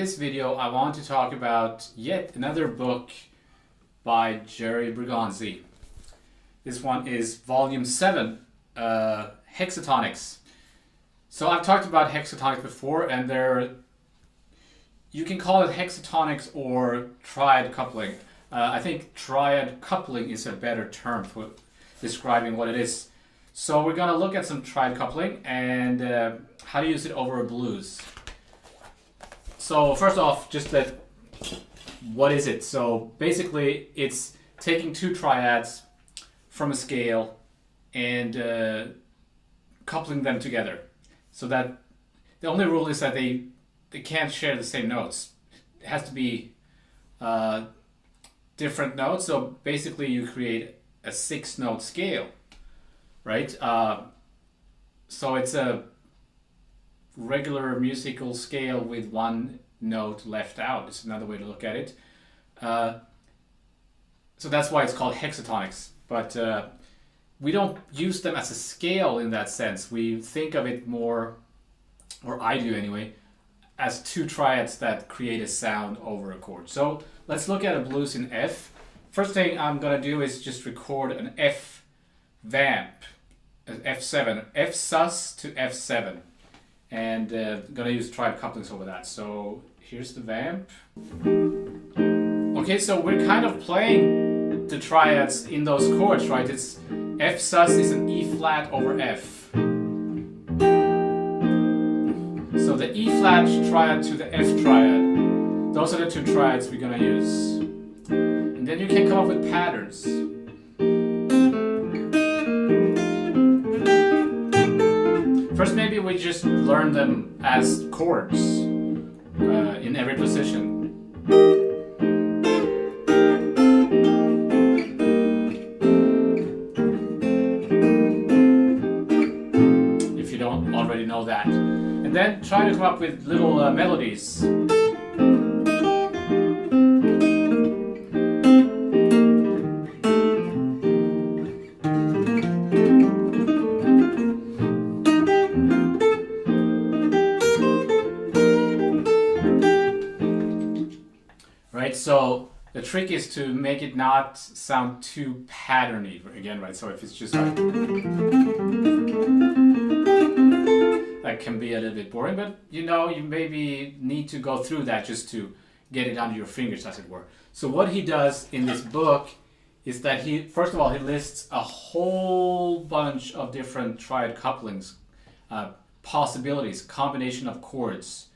this video, I want to talk about yet another book by Jerry Bergonzi. This one is volume 7, Hexatonics. So I've talked about hexatonics before, and you can call it hexatonics or triad coupling. I think triad coupling is a better term for describing what it is. So we're going to look at some triad coupling and how to use it over a blues. So first off, what is it? So basically it's taking two triads from a scale and coupling them together. So that the only rule is that they can't share the same notes. It has to be different notes. So basically you create a 6-note scale, right? So it's a regular musical scale with one note left out. It's another way to look at it. So that's why it's called hexatonics. But we don't use them as a scale in that sense. We think of it more, or I do anyway, as two triads that create a sound over a chord. So let's look at a blues in F. First thing I'm gonna do is just record an F vamp, an F7, F sus to F7. And gonna use triad couplings over that. So here's the vamp. Okay, so we're kind of playing the triads in those chords, right? It's F sus is an E flat over F. So the E flat triad to the F triad. Those are the two triads we're gonna use. And then you can come up with patterns. First, maybe we just learn them as chords in every position. If you don't already know that. And then try to come up with little melodies. So the trick is to make it not sound too patterny again, right? So if it's just like, that can be a little bit boring, but you maybe need to go through that just to get it under your fingers, as it were. So what he does in this book is that first of all, he lists a whole bunch of different triad couplings, possibilities, combination of chords,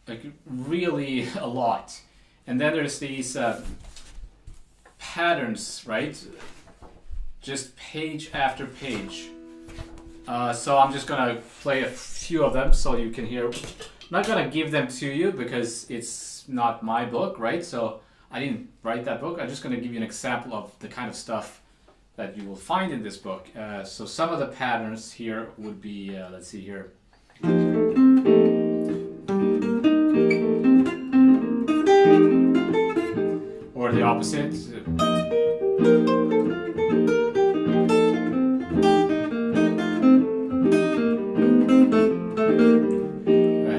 like really a lot. And then there's these patterns, right? Just page after page. So I'm just gonna play a few of them so you can hear. I'm not gonna give them to you because it's not my book, right? So I didn't write that book. I'm just gonna give you an example of the kind of stuff that you will find in this book. So some of the patterns here would be, let's see here. Or the opposite.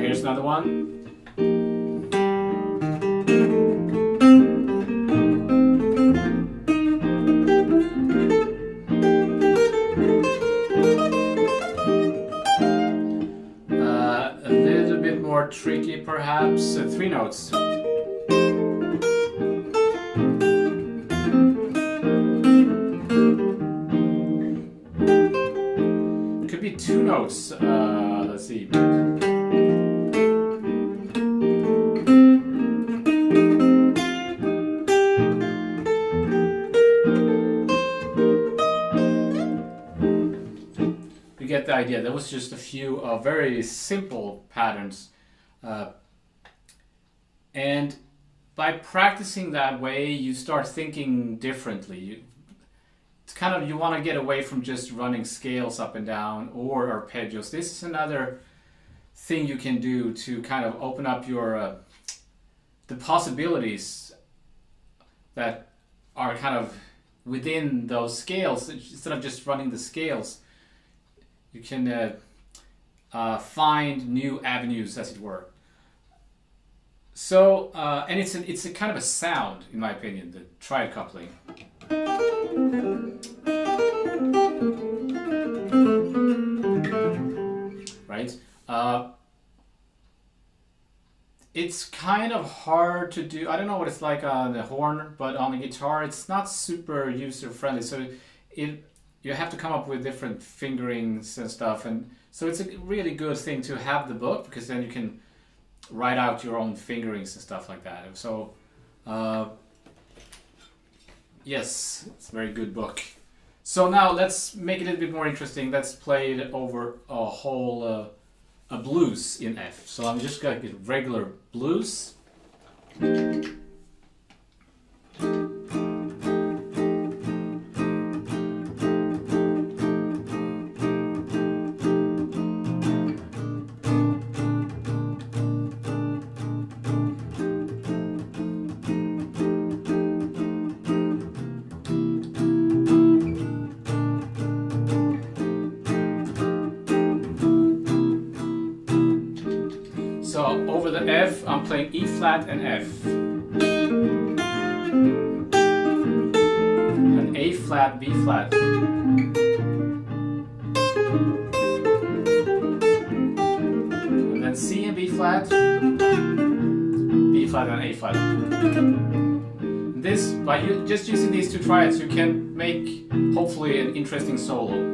Here's another one. A little bit more tricky, perhaps. 3 notes. Could be 2 notes. Let's see. You get the idea. That was just a few very simple patterns. And by practicing that way, you start thinking differently. It's kind of, you want to get away from just running scales up and down or arpeggios. This is another thing you can do to kind of open up your the possibilities that are kind of within those scales. Instead of just running the scales, you can find new avenues, as it were. So, and it's a kind of a sound, in my opinion, the triad coupling. Right? It's kind of hard to do. I don't know what it's like on the horn, but on the guitar, it's not super user-friendly. So you have to come up with different fingerings and stuff. And so it's a really good thing to have the book, because then you can write out your own fingerings and stuff like that. So, yes, it's a very good book. So now let's make it a little bit more interesting. Let's play it over a whole a blues in F. So I'm just gonna get regular blues. So over the F, I'm playing E flat and F. And A flat, B flat. And then C and B flat, B flat and A flat. This, by just using these two triads, you can make hopefully an interesting solo.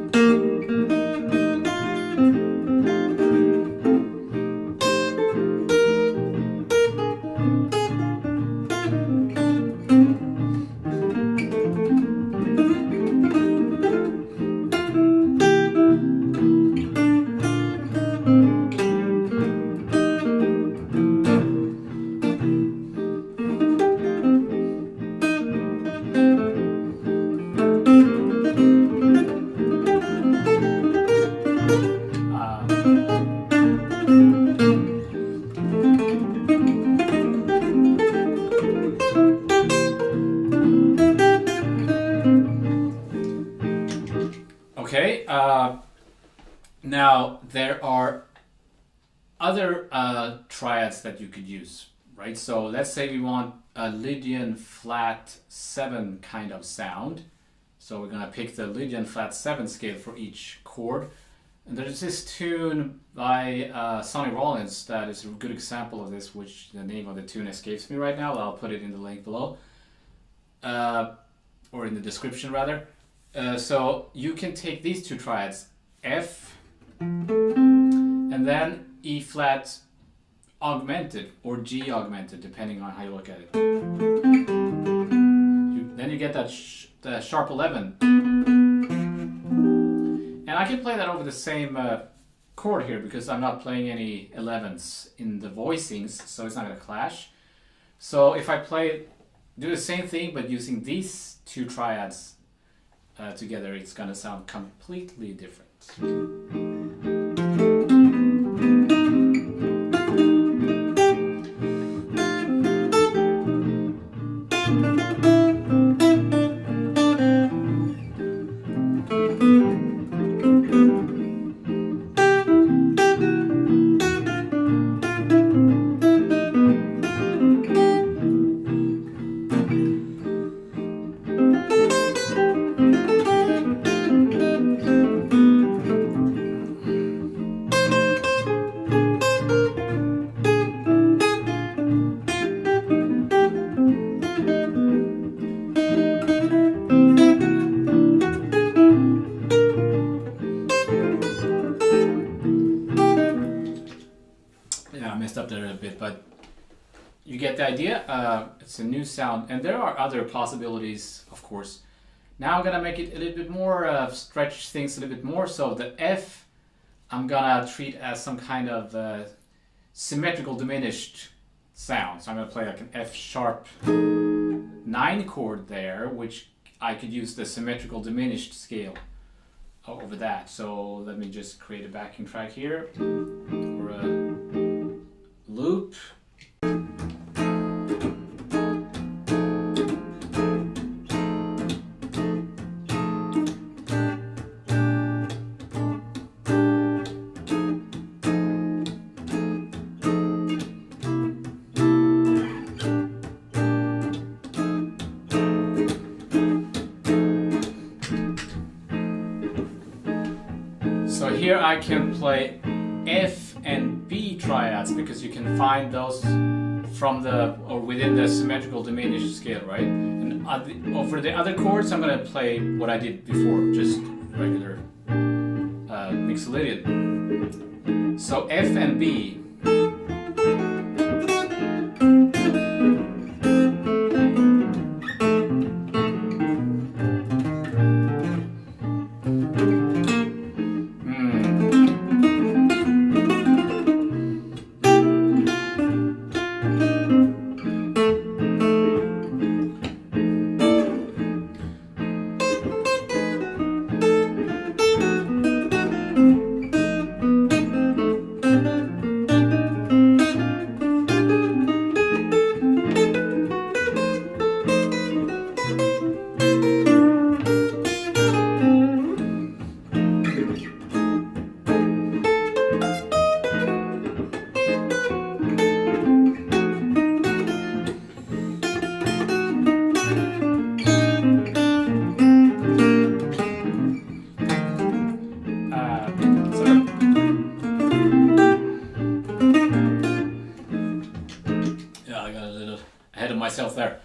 Okay, now there are other triads that you could use, right? So let's say we want a Lydian flat 7 kind of sound. So we're gonna pick the Lydian flat 7 scale for each chord. And there's this tune by Sonny Rollins that is a good example of this, which the name of the tune escapes me right now. I'll put it in the link below, or in the description rather. So you can take these two triads, F, and then E flat augmented, or G augmented, depending on how you look at it. Then you get that the sharp 11. And I can play that over the same chord here, because I'm not playing any 11s in the voicings, so it's not going to clash. So if I do the same thing, but using these two triads together, it's going to sound completely different. Up there a bit, but you get the idea. It's a new sound, and there are other possibilities, of course. Now I'm gonna make it a little bit more, stretch things a little bit more. So the F, I'm gonna treat as some kind of symmetrical diminished sound. So I'm gonna play like an F sharp 9 chord there, which I could use the symmetrical diminished scale over that. So let me just create a backing track here, or a loop. here I can play F and B triads because you can find those from the or within the symmetrical diminished scale, right? And for the other chords, I'm gonna play what I did before, just regular mixed lydian. So F and B. Myself there.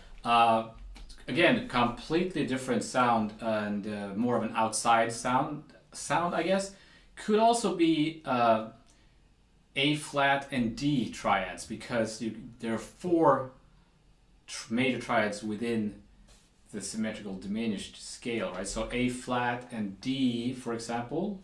Again, completely different sound and more of an outside sound, I guess. Could also be A flat and D triads because there are four major triads within the symmetrical diminished scale, right? So A flat and D, for example.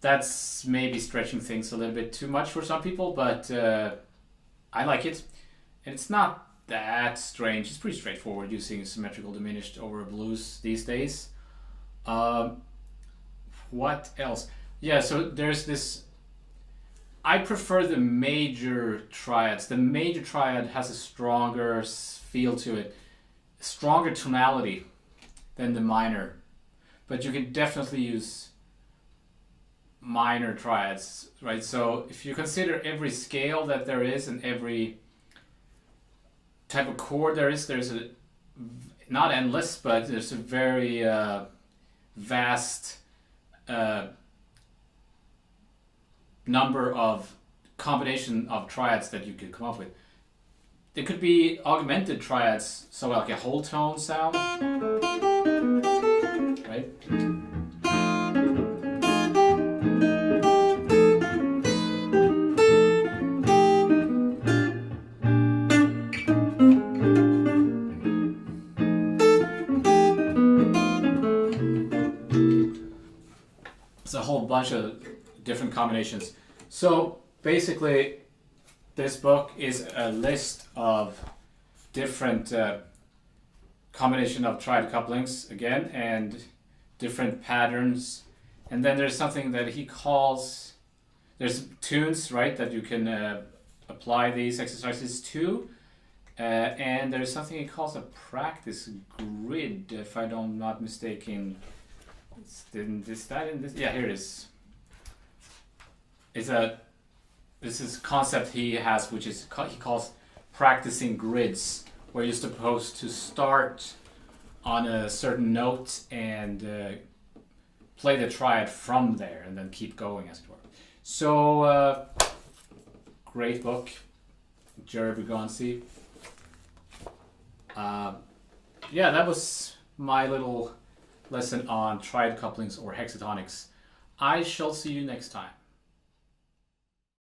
That's maybe stretching things a little bit too much for some people, but I like it. And it's not that strange. It's pretty straightforward using symmetrical diminished over blues these days. What else? Yeah, so there's this... I prefer the major triads. The major triad has a stronger feel to it, stronger tonality than the minor. But you can definitely use minor triads, right? So if you consider every scale that there is and every type of chord there's a, not endless, but there's a very vast number of combination of triads that you could come up with. There could be augmented triads, so like a whole tone sound, right? It's a whole bunch of different combinations. So basically, this book is a list of different combination of triad couplings again and different patterns. And then there's something that he calls, there's tunes, right, that you can apply these exercises to. And there's something he calls a practice grid, if I'm not mistaken. Is that in this? Yeah, here it is. This is a concept he has, which is he calls practicing grids, where you're supposed to start on a certain note and play the triad from there, and then keep going, as it were. So, great book, Jerry Brigance. Yeah, that was my little lesson on triad couplings or hexatonics. I shall see you next time.